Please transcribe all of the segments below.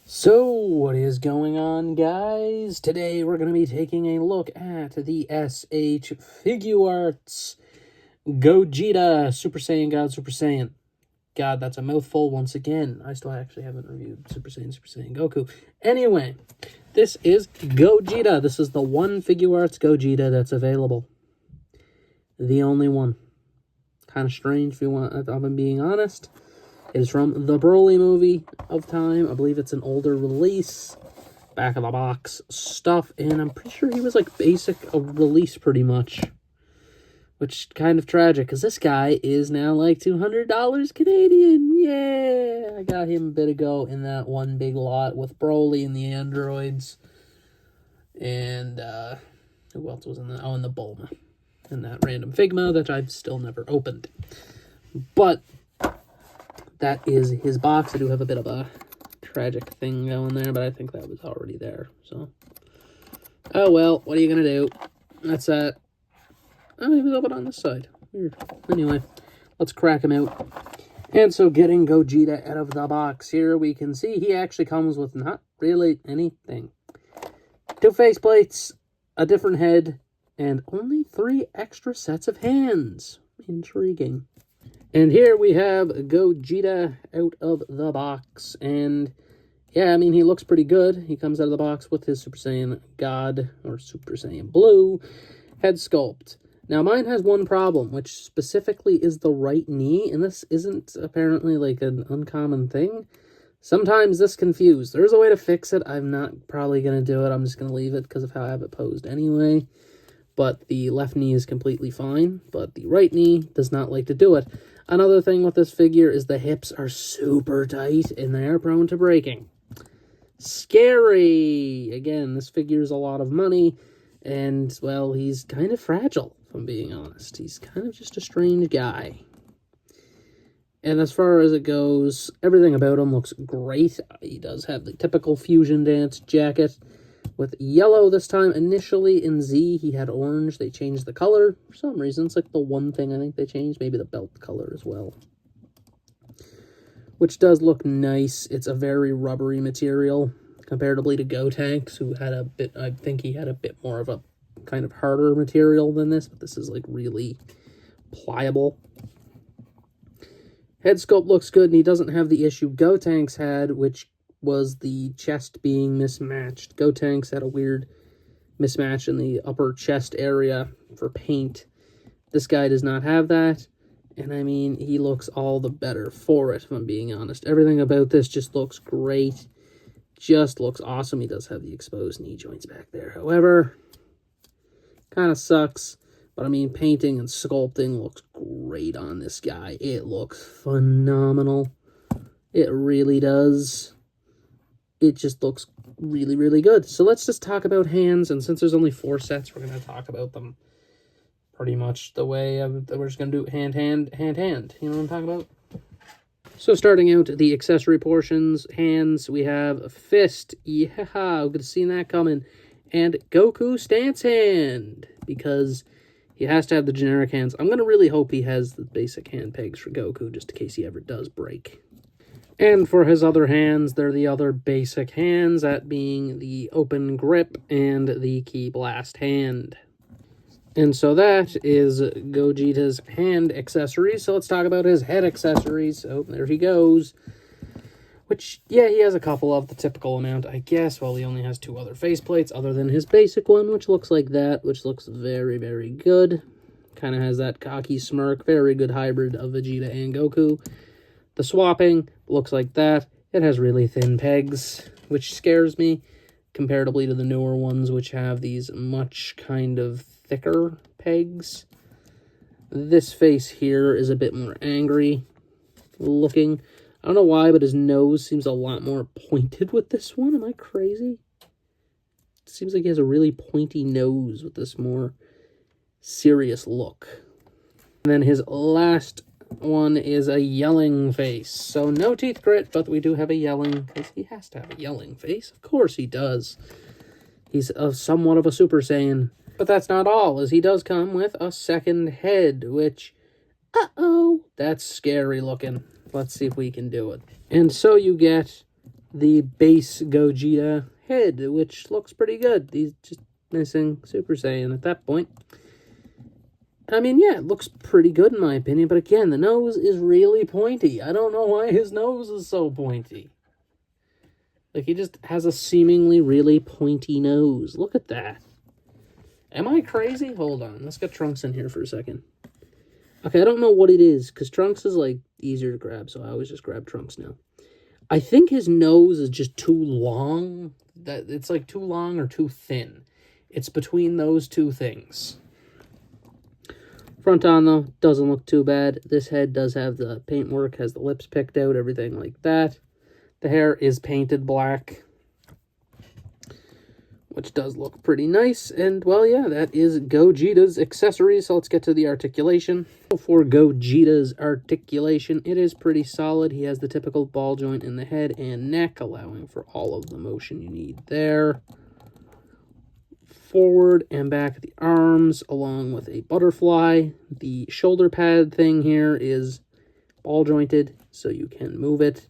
So, what is going on, guys? Today we're going to be taking a look at the SH Figuarts Gogeta Super Saiyan God Super Saiyan. God, that's a mouthful once again. I still actually haven't reviewed Super Saiyan Goku. Anyway, this is Gogeta. This is the one Figuarts Gogeta that's available. The only one. Kind of strange if I'm being honest. It is from the Broly movie of time. I believe it's an older release. Back of the box stuff. And I'm pretty sure he was like basic release pretty much. Which kind of tragic. Because this guy is now like $200 Canadian. Yeah. I got him a bit ago in that one big lot with Broly and the androids. And who else was in that? Oh, and the Bulma. And that random Figma that I've still never opened. But that is his box. I do have a bit of a tragic thing going there, but I think that was already there. So, oh well, what are you going to do? That's that. Oh, he was open on this side. Weird. Anyway, let's crack him out. And so getting Gogeta out of the box here, we can see he actually comes with not really anything. 2 faceplates, a different head, and only 3 extra sets of hands. Intriguing. And here we have Gogeta out of the box. And yeah, I mean, he looks pretty good. He comes out of the box with his Super Saiyan God, or Super Saiyan Blue, head sculpt. Now, mine has one problem, which specifically is the right knee. And this isn't apparently like an uncommon thing. Sometimes this confused. There's a way to fix it. I'm not probably going to do it. I'm just going to leave it because of how I have it posed anyway. But the left knee is completely fine. But the right knee does not like to do it. Another thing with this figure is the hips are super tight and they are prone to breaking. Scary! Again, this figure is a lot of money and, well, he's kind of fragile, if I'm being honest. He's kind of just a strange guy. And as far as it goes, everything about him looks great. He does have the typical fusion dance jacket with yellow this time. Initially in Z, he had orange. They changed the color for some reason. It's like the one thing I think they changed. Maybe the belt color as well. Which does look nice. It's a very rubbery material, comparatively to Gotenks, who had a bit, I think he had a bit more of a kind of harder material than this, but this is like really pliable. Head sculpt looks good, and he doesn't have the issue Gotenks had, which was the chest being mismatched. Gotenks had a weird mismatch in the upper chest area for paint. This guy does not have that, and I mean, he looks all the better for it, if I'm being honest. Everything about this just looks great. Just looks awesome. He does have the exposed knee joints back there. However, kind of sucks. But I mean, painting and sculpting looks great on this guy. It looks phenomenal. It really does. It just looks really, really good. So let's just talk about hands. And since there's only 4 sets, we're going to talk about them pretty much the way we're just going to do hand. You know what I'm talking about? So starting out the accessory portions, hands, we have fist. Yeah, we could have seen that coming. And Goku stance hand, because he has to have the generic hands. I'm going to really hope he has the basic hand pegs for Goku, just in case he ever does break. And for his other hands, they're the other basic hands, that being the open grip and the key blast hand. And so that is Gogeta's hand accessories. So let's talk about his head accessories. Oh, there he goes. Which, yeah, he has a couple of the typical amount, I guess. Well, he only has 2 other faceplates other than his basic one, which looks like that, which looks very, very good. Kind of has that cocky smirk. Very good hybrid of Vegeta and Goku. The swapping looks like that. It has really thin pegs, which scares me, comparatively to the newer ones, which have these much kind of thicker pegs. This face here is a bit more angry looking. I don't know why, but his nose seems a lot more pointed with this one. Am I crazy? It seems like he has a really pointy nose with this more serious look. And then his last one is a yelling face. So no teeth grit, but we do have a yelling, because he has to have a yelling face. Of course he does. He's somewhat of a Super Saiyan. But that's not all, as he does come with a second head, which, that's scary looking. Let's see if we can do it. And so you get the base Gogeta head, which looks pretty good. He's just missing Super Saiyan at that point. I mean, yeah, it looks pretty good in my opinion, but again, the nose is really pointy. I don't know why his nose is so pointy. Like, he just has a seemingly really pointy nose. Look at that. Am I crazy? Hold on, let's get Trunks in here for a second. Okay, I don't know what it is, because Trunks is, like, easier to grab, so I always just grab Trunks now. I think his nose is just too long. That it's, like, too long or too thin. It's between those two things. Front on, though, doesn't look too bad. This head does have the paintwork, has the lips picked out, everything like that. The hair is painted black, which does look pretty nice. And, well, yeah, that is Gogeta's accessories. So let's get to the articulation. For Gogeta's articulation, it is pretty solid. He has the typical ball joint in the head and neck, allowing for all of the motion you need there. Forward and back of the arms, along with a butterfly. The shoulder pad thing here is ball jointed, so you can move it.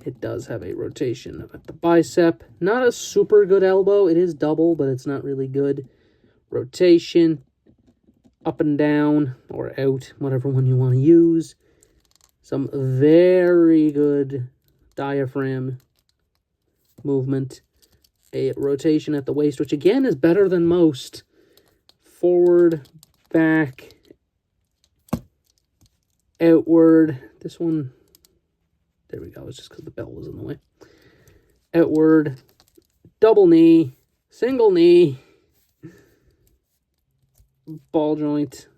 It does have a rotation at the bicep. Not a super good elbow. It is double, but it's not really good. Rotation, up and down, or out, whatever one you want to use. Some very good diaphragm movement. A rotation at the waist, which again is better than most. Forward, back, outward. This one, there we go. It's just because the belt was in the way. Outward, double knee, single knee, ball joint,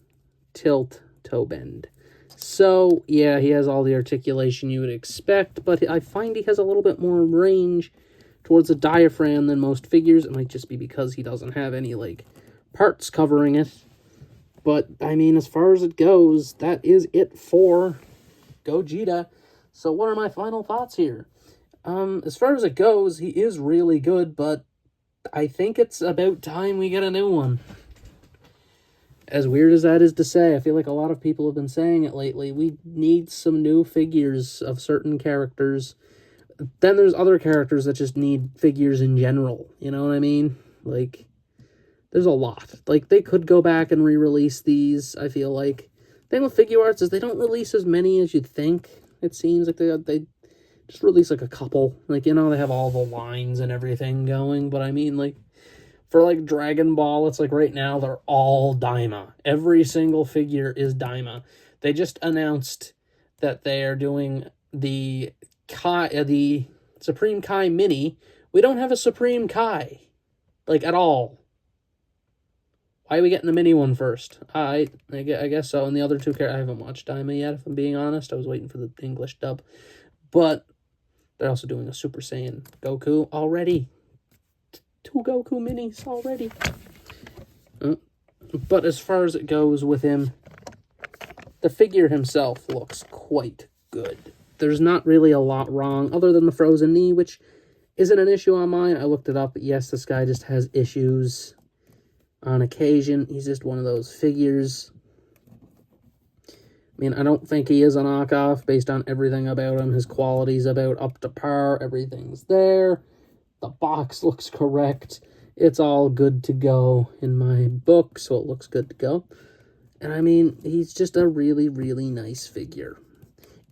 tilt, toe bend. So, yeah, he has all the articulation you would expect, but I find he has a little bit more range towards the diaphragm than most figures. It might just be because he doesn't have any, like, parts covering it. But, I mean, as far as it goes, that is it for Gogeta. So what are my final thoughts here? As far as it goes, he is really good, but I think it's about time we get a new one. As weird as that is to say, I feel like a lot of people have been saying it lately. We need some new figures of certain characters. Then there's other characters that just need figures in general. You know what I mean? Like, there's a lot. Like, they could go back and re-release these, I feel like. The thing with figuarts is they don't release as many as you'd think. It seems like they just release, like, a couple. Like, you know, they have all the lines and everything going. But, I mean, like, for, like, Dragon Ball, it's like right now they're all Daima. Every single figure is Daima. They just announced that they are doing the Supreme Kai Mini. We don't have a Supreme Kai, like, at all. Why are we getting the mini one first? I guess so. And the other two characters, I haven't watched Daima yet, if I'm being honest. I was waiting for the English dub. But they're also doing a Super Saiyan Goku already. 2 Goku minis already. But as far as it goes with him, the figure himself looks quite good. There's not really a lot wrong, other than the frozen knee, which isn't an issue on mine. I looked it up. Yes, this guy just has issues on occasion. He's just one of those figures. I mean, I don't think he is a knockoff based on everything about him. His quality's about up to par. Everything's there. The box looks correct. It's all good to go in my book, so it looks good to go. And I mean, he's just a really, really nice figure.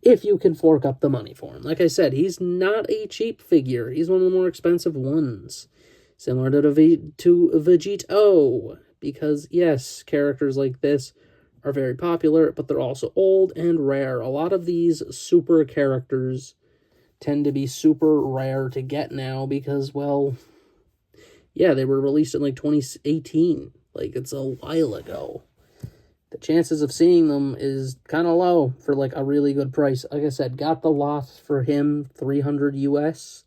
If you can fork up the money for him. Like I said, he's not a cheap figure. He's one of the more expensive ones. Similar to Vegito. Because, yes, characters like this are very popular, but they're also old and rare. A lot of these super characters tend to be super rare to get now because, well, yeah, they were released in, like, 2018. Like, it's a while ago. The chances of seeing them is kind of low for, like, a really good price. Like I said, got the lot for him, $300 US.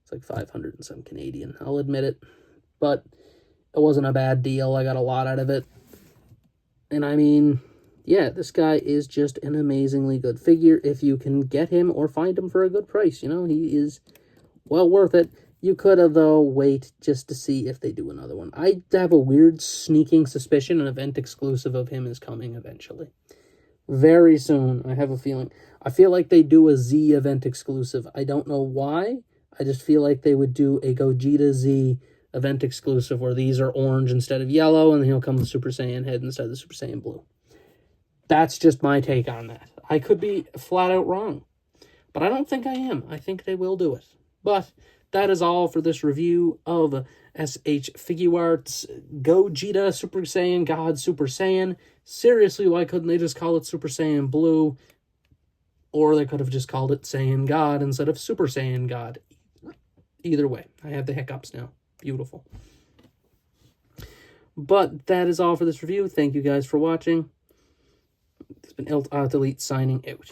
It's like 500 and some Canadian, I'll admit it. But it wasn't a bad deal. I got a lot out of it. And I mean, yeah, this guy is just an amazingly good figure. If you can get him or find him for a good price, you know, he is well worth it. You could have, though, wait just to see if they do another one. I have a weird sneaking suspicion an event exclusive of him is coming eventually. Very soon, I have a feeling. I feel like they do a Z event exclusive. I don't know why. I just feel like they would do a Gogeta Z event exclusive where these are orange instead of yellow, and then he'll come the Super Saiyan head instead of the Super Saiyan blue. That's just my take on that. I could be flat out wrong, but I don't think I am. I think they will do it. But that is all for this review of SH Figuarts Gogeta Super Saiyan God Super Saiyan. Seriously, why couldn't they just call it Super Saiyan Blue? Or they could have just called it Saiyan God instead of Super Saiyan God. Either way, I have the hiccups now. Beautiful. But that is all for this review. Thank you guys for watching. It's been Delete signing out.